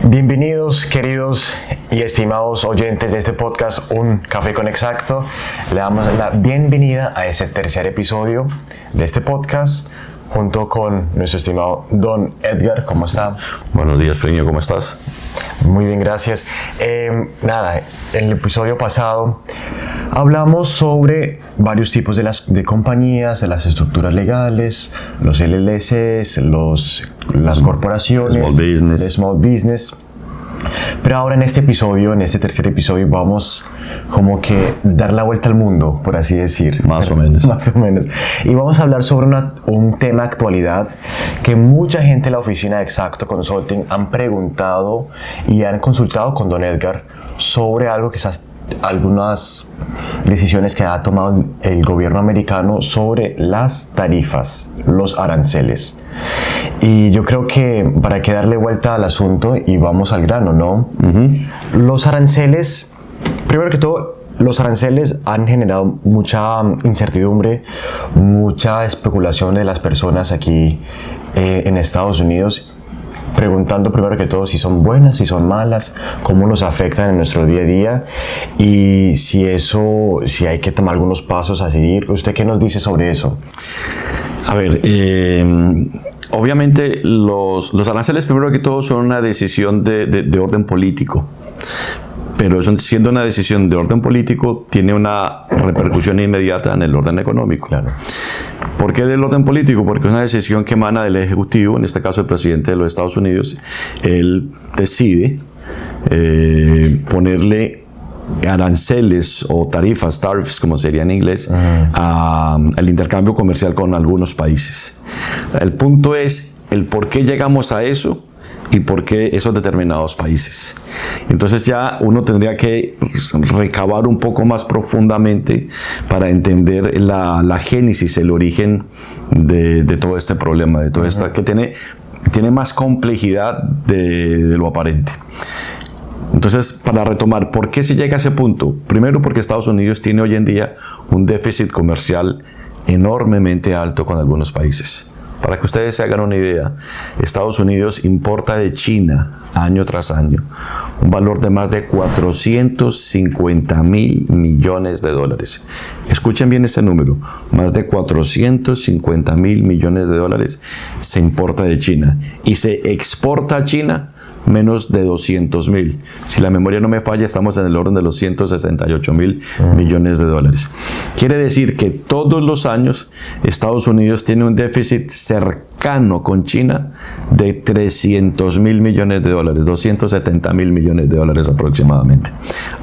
Bienvenidos, queridos y estimados oyentes de este podcast Un Café con Exacto. Le damos la bienvenida a este tercer episodio de este podcast junto con nuestro estimado Don Edgar. ¿Cómo está? Buenos días, Peña, ¿cómo estás? Muy bien, gracias. En el episodio pasado hablamos sobre varios tipos de compañías, de las estructuras legales, los LLCs, las corporaciones, small business. Pero ahora en este episodio, en este tercer episodio, vamos como que dar la vuelta al mundo, por así decir. Más o menos. Más o menos. Y vamos a hablar sobre un tema de actualidad que mucha gente en la oficina de Exacto Consulting han preguntado y han consultado con Don Edgar sobre algo que algunas decisiones que ha tomado el gobierno americano sobre las tarifas, los aranceles. Y yo creo que para que darle vuelta al asunto y vamos al grano, ¿no? Los aranceles, primero que todo, los aranceles han generado mucha incertidumbre, mucha especulación de las personas aquí en Estados Unidos, preguntando primero que todo si son buenas, si son malas, cómo nos afectan en nuestro día a día y si hay que tomar algunos pasos a seguir. ¿Usted qué nos dice sobre eso? A ver, obviamente los aranceles primero que todo son una decisión de orden político. Pero siendo una decisión de orden político, tiene una repercusión inmediata en el orden económico. Claro. ¿Por qué del orden político? Porque es una decisión que emana del Ejecutivo, en este caso el presidente de los Estados Unidos. Él decide ponerle aranceles o tarifas, tariffs como sería en inglés, al intercambio comercial con algunos países. El punto es el por qué llegamos a eso y por qué esos determinados países. Entonces ya uno tendría que recabar un poco más profundamente para entender la génesis, el origen de todo este problema, de todo esto que tiene más complejidad de lo aparente. Entonces, para retomar, ¿por qué se llega a ese punto? Primero, porque Estados Unidos tiene hoy en día un déficit comercial enormemente alto con algunos países. Para que ustedes se hagan una idea, Estados Unidos importa de China año tras año un valor de más de 450.000 millones de dólares. Escuchen bien ese número, más de 450.000 millones de dólares se importa de China y se exporta a China menos de 200.000. Si la memoria no me falla, estamos en el orden de los 168.000 millones de dólares. Quiere decir que todos los años Estados Unidos tiene un déficit cercano con China de 300.000 millones de dólares, 270.000 millones de dólares aproximadamente,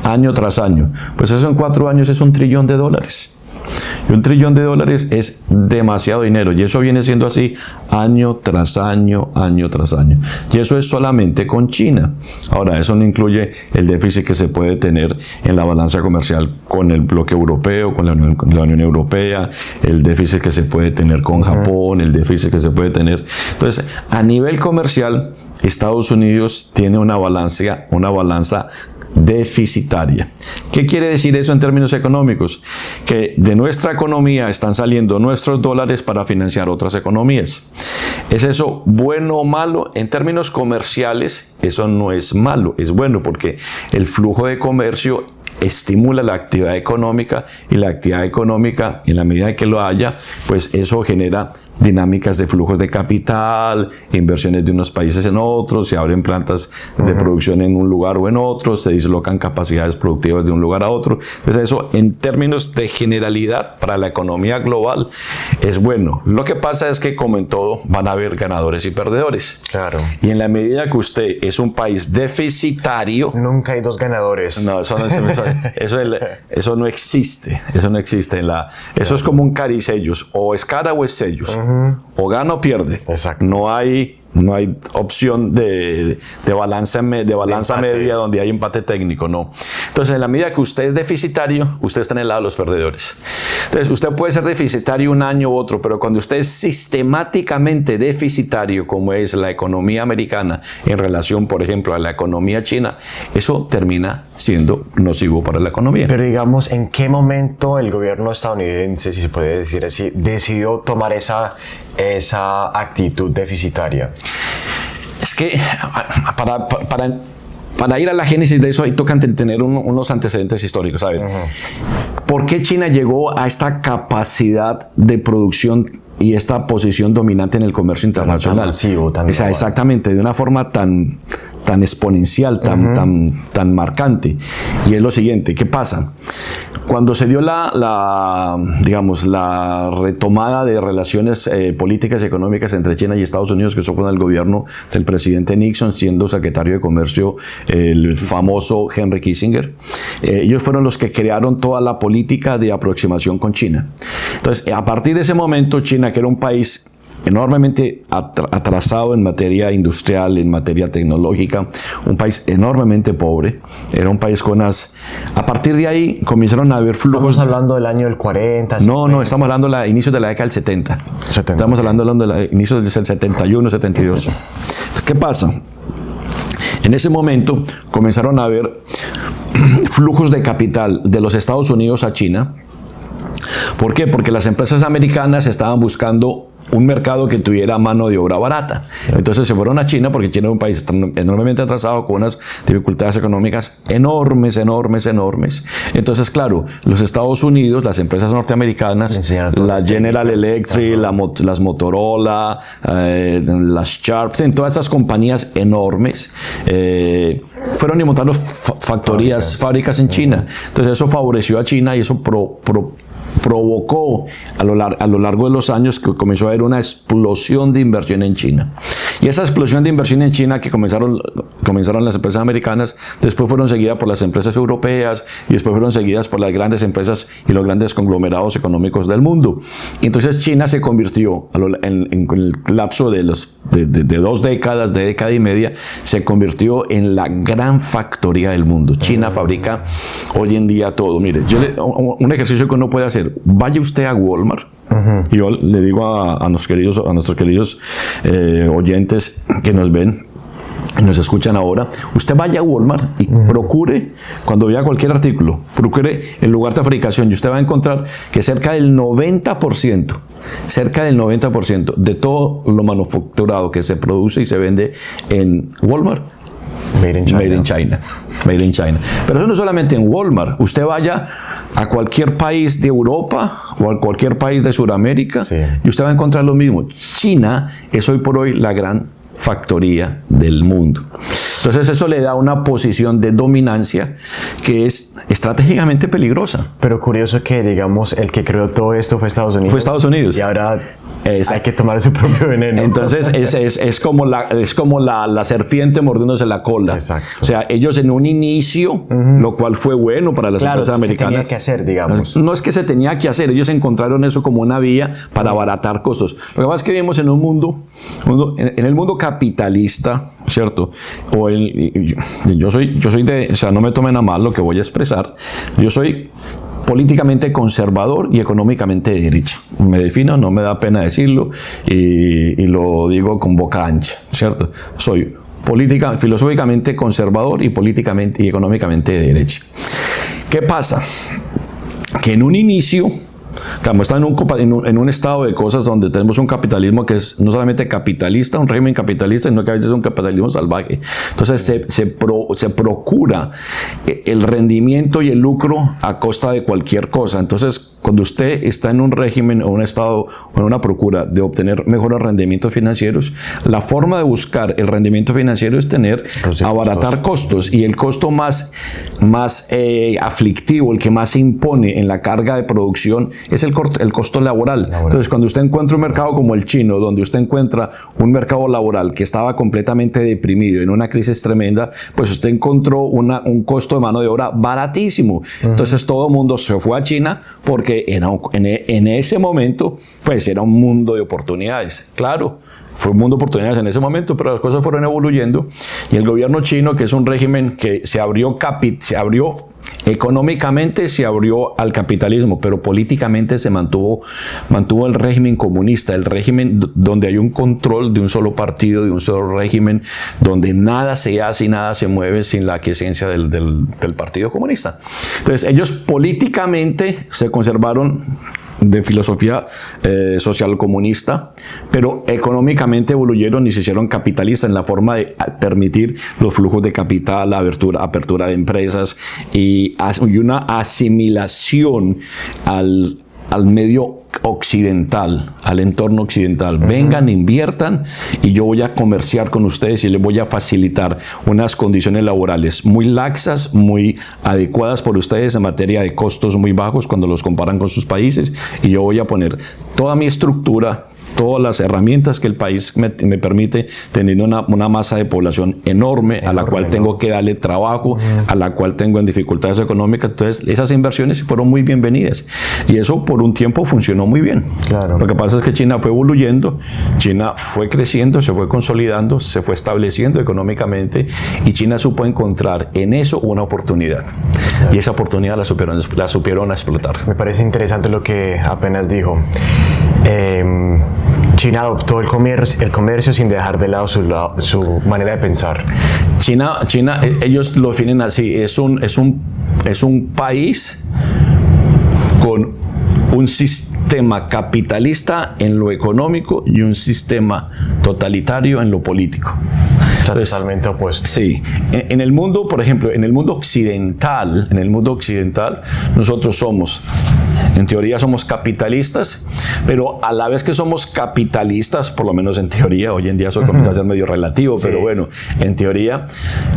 año tras año. Pues eso en 4 años es $1 trillón. Y $1 trillón es demasiado dinero, y eso viene siendo así año tras año, año tras año. Y eso es solamente con China. Ahora, eso no incluye el déficit que se puede tener en la balanza comercial con el bloque europeo, con la Unión Europea, el déficit que se puede tener con Japón, el déficit que se puede tener. Entonces, a nivel comercial, Estados Unidos tiene una balanza deficitaria. ¿Qué quiere decir eso en términos económicos? Que de nuestra economía están saliendo nuestros dólares para financiar otras economías. ¿Es eso bueno o malo? En términos comerciales, eso no es malo, es bueno, porque el flujo de comercio estimula la actividad económica, y la actividad económica, en la medida que lo haya, pues eso genera dinámicas de flujos de capital, inversiones de unos países en otros, se abren plantas de producción en un lugar o en otro, se dislocan capacidades productivas de un lugar a otro. Entonces eso, en términos de generalidad para la economía global, es bueno. Lo que pasa es que, como en todo, van a haber ganadores y perdedores. Claro. Y en la medida que usted es un país deficitario, nunca hay dos ganadores. No, eso no existe. Eso no existe. Eso es como un cara y sellos. O es cara o es sellos. O gana o pierde. Exacto. No hay opción de balanza media donde hay empate técnico, no. Entonces, en la medida que usted es deficitario, usted está en el lado de los perdedores. Entonces, usted puede ser deficitario un año u otro, pero cuando usted es sistemáticamente deficitario, como es la economía americana en relación, por ejemplo, a la economía china, eso termina siendo nocivo para la economía. Pero digamos, ¿en qué momento el gobierno estadounidense, si se puede decir así, decidió tomar esa actitud deficitaria? Es que para ir a la génesis de eso, ahí tocan tener unos antecedentes históricos. A ver, ¿por qué China llegó a esta capacidad de producción y esta posición dominante en el comercio internacional? Tan masivo, tan o sea, exactamente, de una forma tan exponencial, tan marcante. Y es lo siguiente, ¿qué pasa? Cuando se dio digamos, la retomada de relaciones políticas y económicas entre China y Estados Unidos, que eso fue en el gobierno del presidente Nixon, siendo secretario de Comercio el famoso Henry Kissinger, ellos fueron los que crearon toda la política de aproximación con China. Entonces, a partir de ese momento, China, que era un país enormemente atrasado en materia industrial, en materia tecnológica, un país enormemente pobre, era un país con unas... A partir de ahí comenzaron a haber flujos... ¿Estamos hablando del año del 40? No, estamos hablando de inicios de la década del 70. Estamos hablando de inicios del 71, 72. ¿Qué pasa? En ese momento comenzaron a haber flujos de capital de los Estados Unidos a China. ¿Por qué? Porque las empresas americanas estaban buscando un mercado que tuviera mano de obra barata. Entonces se fueron a China, porque China es un país enormemente atrasado, con unas dificultades económicas enormes. Entonces, claro, los Estados Unidos, las empresas norteamericanas, la General Electric, las Motorola, las Sharp, todas esas compañías enormes, fueron y montaron fábricas en China. Entonces eso favoreció a China y eso provocó a lo largo de los años que comenzó a haber una explosión de inversión en China. Y esa explosión de inversión en China que comenzaron las empresas americanas, después fueron seguidas por las empresas europeas y después fueron seguidas por las grandes empresas y los grandes conglomerados económicos del mundo. Y entonces China se convirtió, en el lapso de 2 décadas, de década y media, se convirtió en la gran factoría del mundo. China fabrica hoy en día todo. Mire, un ejercicio que uno puede hacer: vaya usted a Walmart. Y yo le digo a nuestros queridos oyentes que nos ven y nos escuchan ahora, usted vaya a Walmart y procure, cuando vea cualquier artículo, procure el lugar de fabricación y usted va a encontrar que cerca del 90% de todo lo manufacturado que se produce y se vende en Walmart, Made in China. Pero eso no solamente en Walmart. Usted vaya a cualquier país de Europa o a cualquier país de Sudamérica, y usted va a encontrar lo mismo. China es hoy por hoy la gran factoría del mundo. Entonces eso le da una posición de dominancia que es estratégicamente peligrosa. Pero curioso que, digamos, el que creó todo esto fue Estados Unidos. Fue Estados Unidos. Y ahora hay que tomar su propio veneno. Entonces es como la serpiente mordiéndose la cola. Exacto. O sea, ellos en un inicio, lo cual fue bueno para las empresas americanas. Tenía que hacer, digamos. No es que se tenía que hacer, ellos encontraron eso como una vía para abaratar costos. Lo que pasa es que vivimos en un mundo, en el mundo capitalista, ¿cierto? Yo soy de, o sea, no me tomen a mal lo que voy a expresar. Yo soy políticamente conservador y económicamente de derecha. Me defino, no me da pena decirlo, y lo digo con boca ancha, ¿cierto? Soy filosóficamente conservador y políticamente y económicamente de derecha. ¿Qué pasa? Que en un inicio, como está en un estado de cosas donde tenemos un capitalismo que es no solamente capitalista, un régimen capitalista, sino que a veces es un capitalismo salvaje. Entonces se procura el rendimiento y el lucro a costa de cualquier cosa. Entonces, cuando usted está en un régimen o un estado o en una procura de obtener mejores rendimientos financieros, la forma de buscar el rendimiento financiero es abaratar costos, y el costo más aflictivo, el que más se impone en la carga de producción, es el costo laboral. Entonces, cuando usted encuentra un mercado como el chino, donde usted encuentra un mercado laboral que estaba completamente deprimido, en una crisis tremenda, pues usted encontró un costo de mano de obra baratísimo. Entonces todo el mundo se fue a China porque en ese momento pues era un mundo de oportunidades. Claro, fue un mundo de oportunidades en ese momento, pero las cosas fueron evoluyendo, y el gobierno chino, que es un régimen que se abrió económicamente, se abrió al capitalismo, pero políticamente se mantuvo el régimen comunista, el régimen donde hay un control de un solo partido, de un solo régimen, donde nada se hace y nada se mueve sin la aquiescencia del Partido Comunista. Entonces ellos políticamente se conservaron de filosofía social comunista, pero económicamente evoluyeron y se hicieron capitalistas en la forma de permitir los flujos de capital, la apertura de empresas y una asimilación al medio occidental, al entorno occidental. Vengan, inviertan y yo voy a comerciar con ustedes y les voy a facilitar unas condiciones laborales muy laxas, muy adecuadas por ustedes en materia de costos muy bajos cuando los comparan con sus países, y yo voy a poner toda mi estructura, todas las herramientas que el país me permite, teniendo una masa de población enorme, a la cual tengo que darle trabajo, a la cual tengo en dificultades económicas. Entonces, esas inversiones fueron muy bienvenidas. Y eso por un tiempo funcionó muy bien. Claro. Lo que pasa es que China fue evoluyendo, China fue creciendo, se fue consolidando, se fue estableciendo económicamente, y China supo encontrar en eso una oportunidad. Y esa oportunidad la supieron explotar. Me parece interesante lo que apenas dijo. China adoptó el comercio sin dejar de lado su manera de pensar. China, ellos lo definen así, es un país con un sistema capitalista en lo económico y un sistema totalitario en lo político. Entonces, totalmente opuesto. Sí. En el mundo, por ejemplo, en el mundo occidental, nosotros somos, en teoría somos capitalistas, pero a la vez que somos capitalistas, por lo menos en teoría, hoy en día eso comienza a ser medio relativo, sí. Pero bueno, en teoría,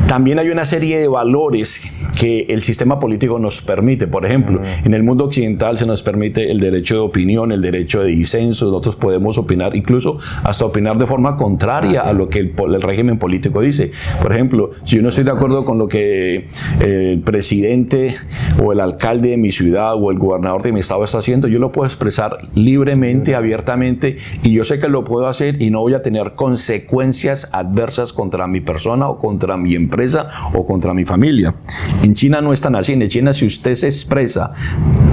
también hay una serie de valores que el sistema político nos permite. Por ejemplo, en el mundo occidental se nos permite el derecho de opinión, el derecho de disenso. Nosotros podemos opinar, incluso hasta opinar de forma contraria a lo que el régimen político dice. Por ejemplo, si yo no estoy de acuerdo con lo que el presidente o el alcalde de mi ciudad o el gobernador de mi estado está haciendo, yo lo puedo expresar libremente, abiertamente, y yo sé que lo puedo hacer y no voy a tener consecuencias adversas contra mi persona o contra mi empresa o contra mi familia. En China no es tan así. En China, si usted se expresa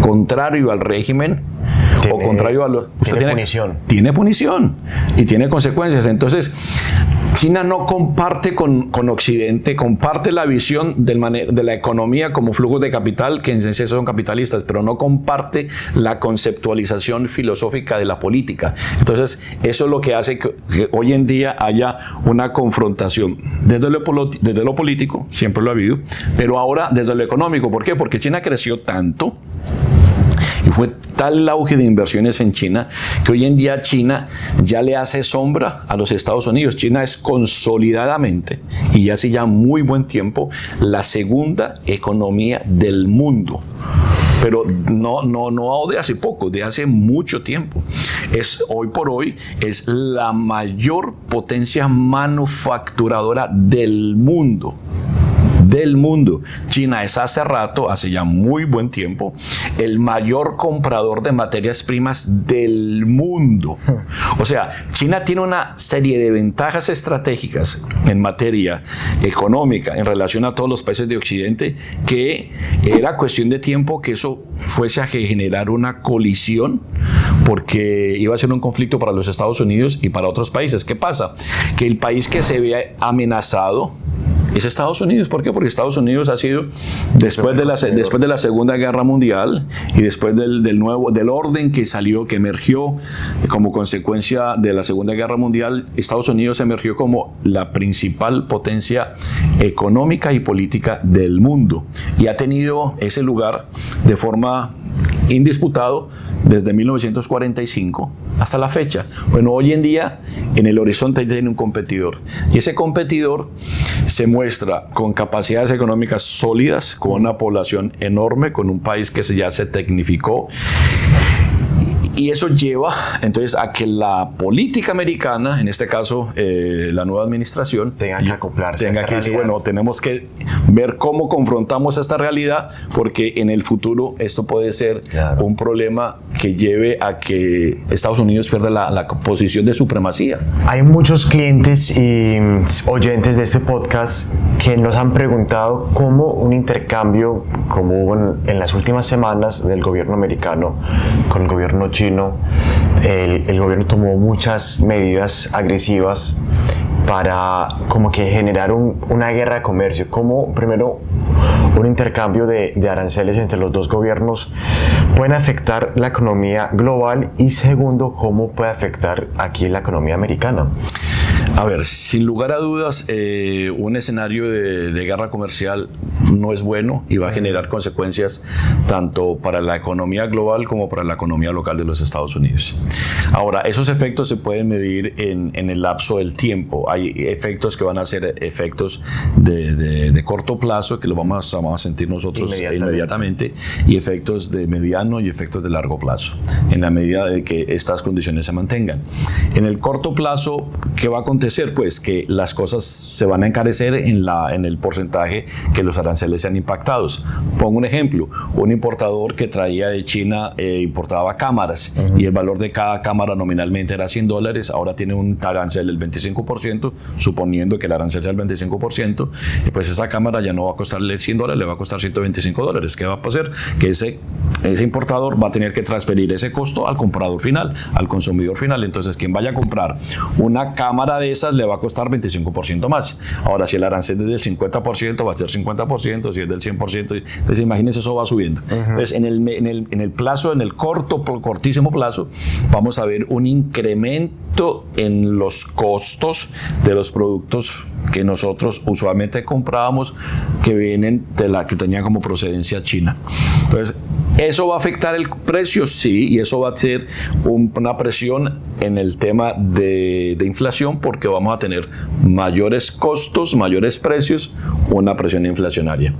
contrario al régimen o contrario a lo... Usted tiene punición. Tiene punición y tiene consecuencias. Entonces, China no comparte con Occidente, comparte la visión de la economía como flujos de capital, que en esencia son capitalistas, pero no comparte la conceptualización filosófica de la política. Entonces, eso es lo que hace que hoy en día haya una confrontación desde lo político, siempre lo ha habido, pero ahora desde lo económico. ¿Por qué? Porque China creció tanto y fue tal el auge de inversiones en China que hoy en día China ya le hace sombra a los Estados Unidos. China es consolidadamente, y hace ya muy buen tiempo, la segunda economía del mundo. Pero no de hace poco, de hace mucho tiempo. Hoy por hoy es la mayor potencia manufacturadora del mundo. China es hace ya muy buen tiempo, el mayor comprador de materias primas del mundo. O sea, China tiene una serie de ventajas estratégicas en materia económica en relación a todos los países de Occidente, que era cuestión de tiempo que eso fuese a generar una colisión, porque iba a ser un conflicto para los Estados Unidos y para otros países. ¿Qué pasa? Que el país que se ve amenazado es Estados Unidos. ¿Por qué? Porque Estados Unidos ha sido, después de la Segunda Guerra Mundial y después del orden que emergió como consecuencia de la Segunda Guerra Mundial, Estados Unidos emergió como la principal potencia económica y política del mundo, y ha tenido ese lugar de forma indisputado desde 1945 hasta la fecha. Bueno, hoy en día en el horizonte tiene un competidor, y ese competidor se muestra con capacidades económicas sólidas, con una población enorme, con un país que ya se tecnificó. Y eso lleva entonces a que la política americana, en este caso la nueva administración, tenga que acoplarse. Tenga que decir, bueno, tenemos que ver cómo confrontamos esta realidad, porque en el futuro esto puede ser un problema que lleve a que Estados Unidos pierda la posición de supremacía. Hay muchos clientes y oyentes de este podcast que nos han preguntado cómo un intercambio como hubo en las últimas semanas del gobierno americano con el gobierno chino. El gobierno tomó muchas medidas agresivas para como que generar una guerra de comercio. Como primero un intercambio de aranceles entre los dos gobiernos pueden afectar la economía global? Y segundo, ¿cómo puede afectar aquí la economía americana? A ver, sin lugar a dudas, un escenario de guerra comercial no es bueno y va a generar consecuencias tanto para la economía global como para la economía local de los Estados Unidos. Ahora, esos efectos se pueden medir en el lapso del tiempo. Hay efectos que van a ser efectos de corto plazo, que los vamos a sentir nosotros inmediatamente, y efectos de mediano y efectos de largo plazo, en la medida de que estas condiciones se mantengan. En el corto plazo, ¿qué va a acontecer? Pues que las cosas se van a encarecer en el porcentaje que los aranceles sean impactados. Pongo un ejemplo: un importador que traía de China importaba cámaras, y el valor de cada cámara nominalmente era $100, ahora tiene un arancel del 25%, suponiendo que el arancel sea el 25%, y pues esa cámara ya no va a costarle $100, le va a costar $125. ¿Qué va a pasar? Que ese importador va a tener que transferir ese costo al comprador final, al consumidor final. Entonces, quien vaya a comprar una cámara de esas le va a costar 25% más. Ahora, si el arancel es del 50%, va a ser 50%, si es del 100%, entonces imagínense, eso va subiendo. Entonces, en el plazo, en el cortísimo plazo, vamos a ver un incremento en los costos de los productos que nosotros usualmente comprábamos, que vienen de la que tenía como procedencia China. Entonces, ¿eso va a afectar el precio? Sí, y eso va a ser una presión en el tema de inflación, porque vamos a tener mayores costos, mayores precios, una presión inflacionaria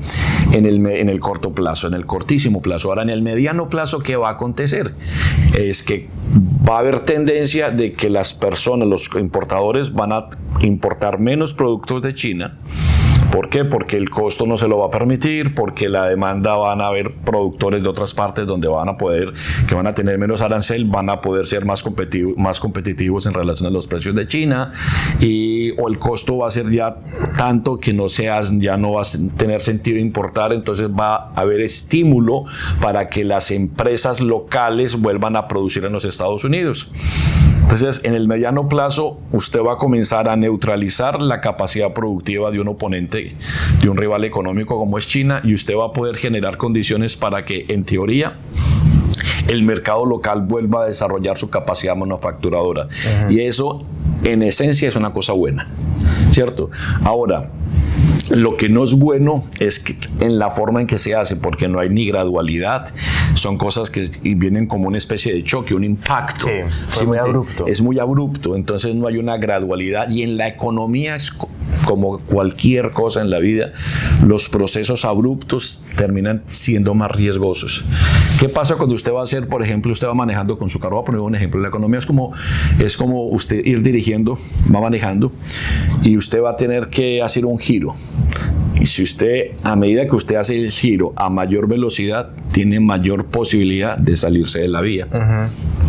en el corto plazo, en el cortísimo plazo. Ahora, en el mediano plazo, ¿qué va a acontecer? Es que va a haber tendencia de que las personas, los importadores, van a importar menos productos de China. ¿Por qué? Porque el costo no se lo va a permitir, porque la demanda, van a haber productores de otras partes donde que van a tener menos arancel, van a poder ser más competitivos en relación a los precios de China, o el costo va a ser ya tanto que ya no va a tener sentido importar. Entonces va a haber estímulo para que las empresas locales vuelvan a producir en los Estados Unidos. Entonces, en el mediano plazo, usted va a comenzar a neutralizar la capacidad productiva de un oponente, de un rival económico como es China, y usted va a poder generar condiciones para que, en teoría, el mercado local vuelva a desarrollar su capacidad manufacturadora. Y eso, en esencia, es una cosa buena, ¿cierto? Ahora, lo que no es bueno es que en la forma en que se hace, porque no hay ni gradualidad, son cosas que vienen como una especie de choque, un impacto. Sí, muy abrupto. Es muy abrupto, entonces no hay una gradualidad, y en la economía es como cualquier cosa en la vida, los procesos abruptos terminan siendo más riesgosos. ¿Qué pasa cuando usted va a hacer, por ejemplo, usted va manejando con su carro? Voy a poner un ejemplo. La economía es como usted ir dirigiendo, va manejando, y usted va a tener que hacer un giro. Y si usted, a medida que usted hace el giro a mayor velocidad, tiene mayor posibilidad de salirse de la vía,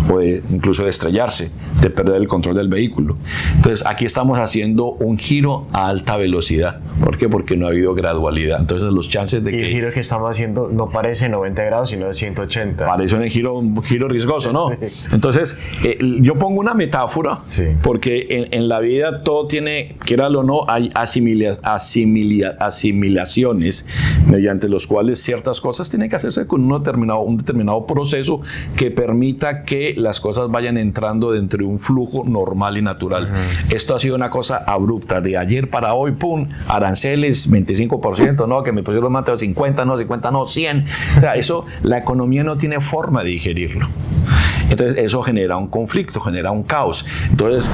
o incluso de estrellarse, de perder el control del vehículo. Entonces, aquí estamos haciendo un giro a alta velocidad. ¿Por qué? Porque no ha habido gradualidad. Entonces, los chances de que... Y el giro que estamos haciendo no parece 90 grados, sino de 180. Parece un giro riesgoso, ¿no? Entonces, yo pongo una metáfora, porque en la vida todo tiene, quieralo o no, hay asimilaciones mediante los cuales ciertas cosas tienen que hacerse con un determinado proceso que permita que las cosas vayan entrando dentro de un flujo normal y natural. Esto ha sido una cosa abrupta, de ayer para hoy, pum, aranceles 25%, no, que me pusieron más de 50, no, 50, no, 100. O sea, eso, la economía no tiene forma de digerirlo. Entonces, eso genera un conflicto, genera un caos. Entonces,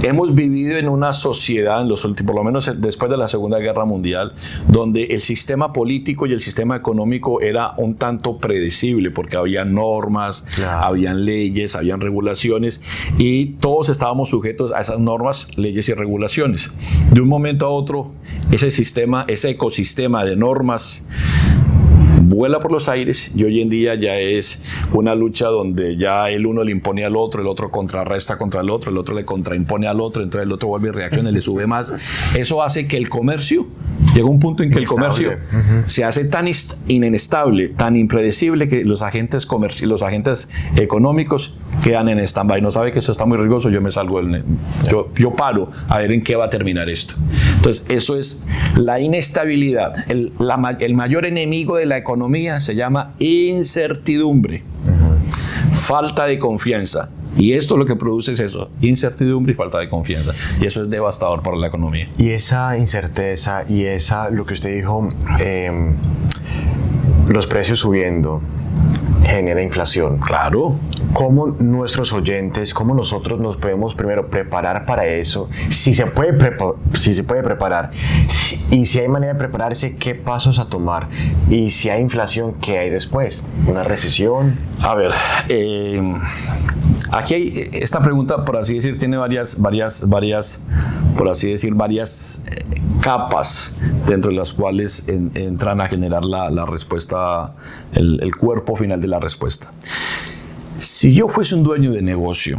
hemos vivido en una sociedad, por lo menos después de la Segunda Guerra Mundial, donde el sistema político y el sistema económico era un tanto predecible, porque había normas, habían leyes, habían regulaciones, y todos estábamos sujetos a esas normas, leyes y regulaciones. De un momento a otro, ese ecosistema de normas vuela por los aires, y hoy en día ya es una lucha donde ya el uno le impone al otro, el otro contrarresta contra el otro le contraimpone al otro, entonces el otro vuelve y reacciona y le sube más. Eso hace que el comercio, llega un punto en que el comercio se hace tan inestable, tan impredecible, que los agentes económicos quedan en stand-by. No sabe que esto está muy riesgoso, yo me salgo yo paro a ver en qué va a terminar esto. Entonces, eso es la inestabilidad. El mayor enemigo de la economía se llama incertidumbre, falta de confianza. Y esto lo que produce es eso, incertidumbre y falta de confianza. Y eso es devastador para la economía. Y esa incerteza y lo que usted dijo, los precios subiendo, genera inflación. Claro. ¿Cómo nuestros oyentes, cómo nosotros nos podemos primero preparar para eso? Si se puede preparar. Y si hay manera de prepararse, ¿qué pasos a tomar? Y si hay inflación, ¿qué hay después? ¿Una recesión? A ver, aquí hay, esta pregunta, por así decir, tiene varias capas dentro de las cuales entran a generar la respuesta, el cuerpo final de la respuesta. Si yo fuese un dueño de negocio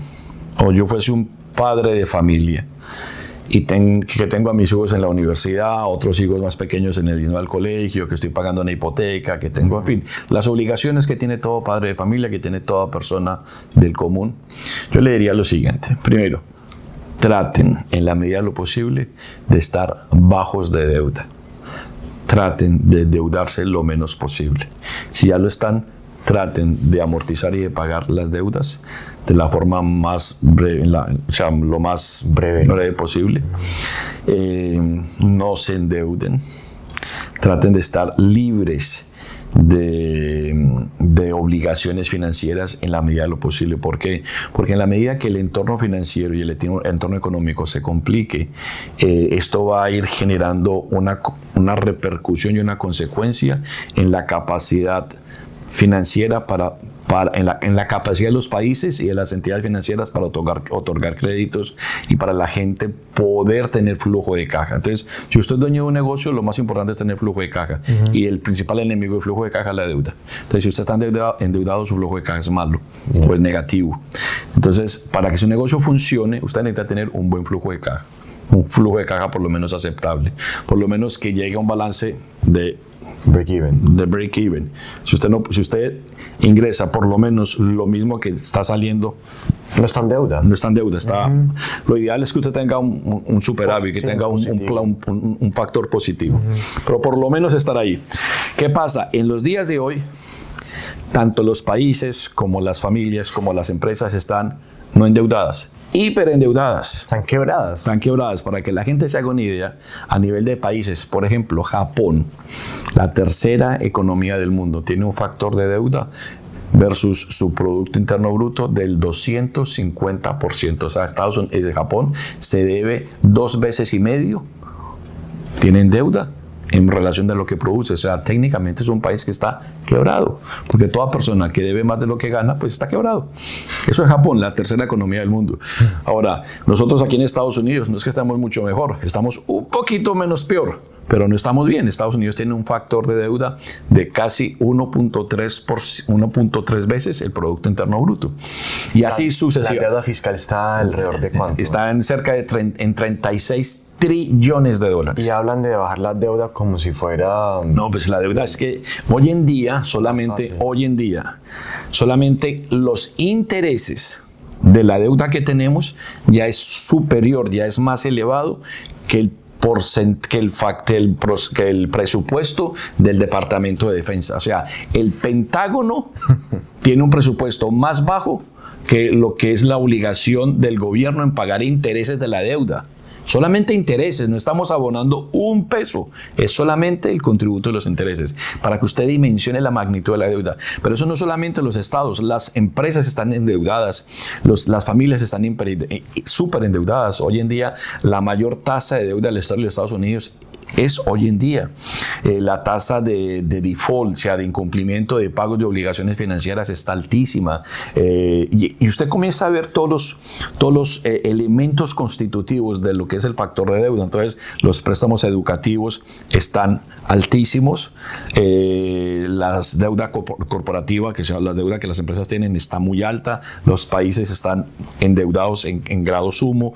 o yo fuese un padre de familia y que tengo a mis hijos en la universidad, otros hijos más pequeños en el yendo al colegio, que estoy pagando una hipoteca, que tengo, en fin, las obligaciones que tiene todo padre de familia, que tiene toda persona del común, yo le diría lo siguiente. Primero, traten en la medida de lo posible de estar bajos de deuda. Traten de endeudarse lo menos posible. Si ya lo están, traten de amortizar y de pagar las deudas de la forma más breve, lo más breve posible. No se endeuden. Traten de estar libres de obligaciones financieras en la medida de lo posible. ¿Por qué? Porque en la medida que el entorno financiero y el entorno económico se complique, esto va a ir generando una repercusión y una consecuencia en la capacidad financiera en la capacidad de los países y de las entidades financieras para otorgar créditos y para la gente poder tener flujo de caja. Entonces, si usted es dueño de un negocio, lo más importante es tener flujo de caja. Y el principal enemigo del flujo de caja es la deuda. Entonces, si usted está endeudado, su flujo de caja es malo o es negativo. Entonces, para que su negocio funcione, usted necesita tener un buen flujo de caja. Un flujo de caja por lo menos aceptable. Por lo menos que llegue a un balance de break-even. Si usted ingresa por lo menos lo mismo que está saliendo, no está en deuda. No está en deuda. Lo ideal es que usted tenga un superávit, que tenga un factor positivo. Pero por lo menos estar ahí. ¿Qué pasa? En los días de hoy, tanto los países como las familias, como las empresas están no endeudadas, hiperendeudadas. Están quebradas. Están quebradas. Para que la gente se haga una idea, a nivel de países, por ejemplo, Japón, la tercera economía del mundo, tiene un factor de deuda versus su Producto Interno Bruto del 250%. O sea, Japón se debe 2 veces y medio, tienen deuda en relación de lo que produce. O sea, técnicamente es un país que está quebrado, porque toda persona que debe más de lo que gana, pues está quebrado. Eso es Japón, la tercera economía del mundo. Ahora, nosotros aquí en Estados Unidos no es que estamos mucho mejor, estamos un poquito menos peor, pero no estamos bien. Estados Unidos tiene un factor de deuda de casi 1.3 veces el Producto Interno Bruto. Y así sucesivamente. ¿La deuda fiscal está alrededor de cuánto? Está en cerca de 36 trillones de dólares. Y hablan de bajar la deuda como si fuera... No, pues la deuda es que hoy en día, solamente los intereses de la deuda que tenemos ya es superior, ya es más elevado que el presupuesto del Departamento de Defensa. O sea, el Pentágono tiene un presupuesto más bajo que lo que es la obligación del gobierno en pagar intereses de la deuda. Solamente intereses, no estamos abonando un peso, es solamente el contributo de los intereses, para que usted dimensione la magnitud de la deuda. Pero eso no solamente los estados, las empresas están endeudadas, las familias están súper endeudadas. Hoy en día la mayor tasa de deuda del Estado de los Estados Unidos es hoy en día. La tasa de default, o sea, de incumplimiento de pagos de obligaciones financieras está altísima. Y usted comienza a ver todos los elementos constitutivos de lo que es el factor de deuda. Entonces, los préstamos educativos están altísimos. La deuda corporativa, que sea la deuda que las empresas tienen, está muy alta. Los países están endeudados en grado sumo.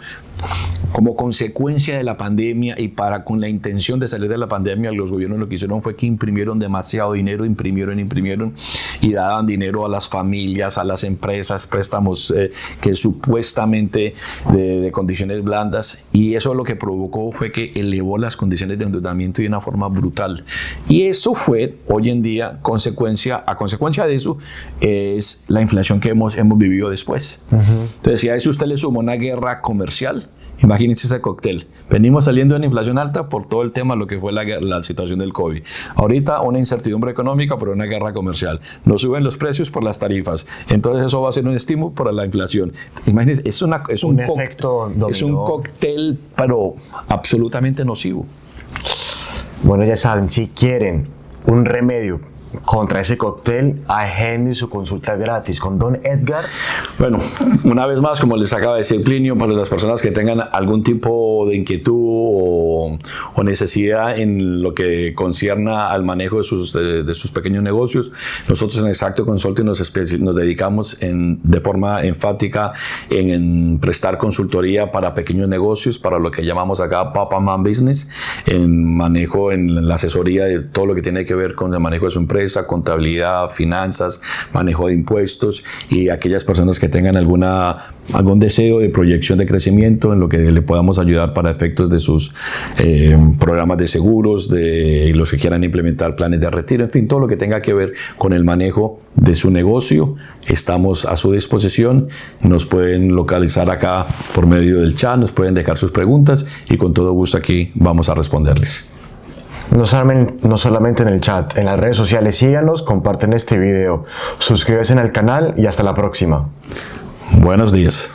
como consecuencia de la pandemia y con la intención de salir de la pandemia, los gobiernos lo que hicieron fue que imprimieron demasiado dinero, imprimieron y daban dinero a las familias, a las empresas, préstamos que supuestamente de condiciones blandas, y eso lo que provocó fue que elevó las condiciones de endeudamiento de una forma brutal. Y eso fue hoy en día a consecuencia de eso es la inflación que hemos vivido después. Entonces, si a eso usted le suma una guerra comercial, imagínense ese cóctel. Venimos saliendo de una inflación alta por todo el tema, lo que fue la situación del COVID. Ahorita una incertidumbre económica por una guerra comercial. Nos suben los precios por las tarifas. Entonces eso va a ser un estímulo para la inflación. Imagínense, es un efecto dominó. Es un cóctel, pero absolutamente nocivo. Bueno, ya saben, si quieren un remedio contra ese cóctel, agenden su consulta gratis con Don Edgar. Bueno, una vez más, como les acaba de decir Plinio, para las personas que tengan algún tipo de inquietud o necesidad en lo que concierne al manejo de sus pequeños negocios, nosotros en Exacto Consulting nos dedicamos de forma enfática en prestar consultoría para pequeños negocios, para lo que llamamos acá Papa Man Business, en la asesoría de todo lo que tiene que ver con el manejo de su empresa, contabilidad, finanzas, manejo de impuestos, y aquellas personas que tengan algún deseo de proyección de crecimiento en lo que le podamos ayudar para efectos de sus programas de seguros, de los que quieran implementar planes de retiro, en fin, todo lo que tenga que ver con el manejo de su negocio, estamos a su disposición. Nos pueden localizar acá por medio del chat, nos pueden dejar sus preguntas y con todo gusto aquí vamos a responderles. No solamente en el chat, en las redes sociales, síganos, comparten este video, suscríbanse al canal y hasta la próxima. Buenos días.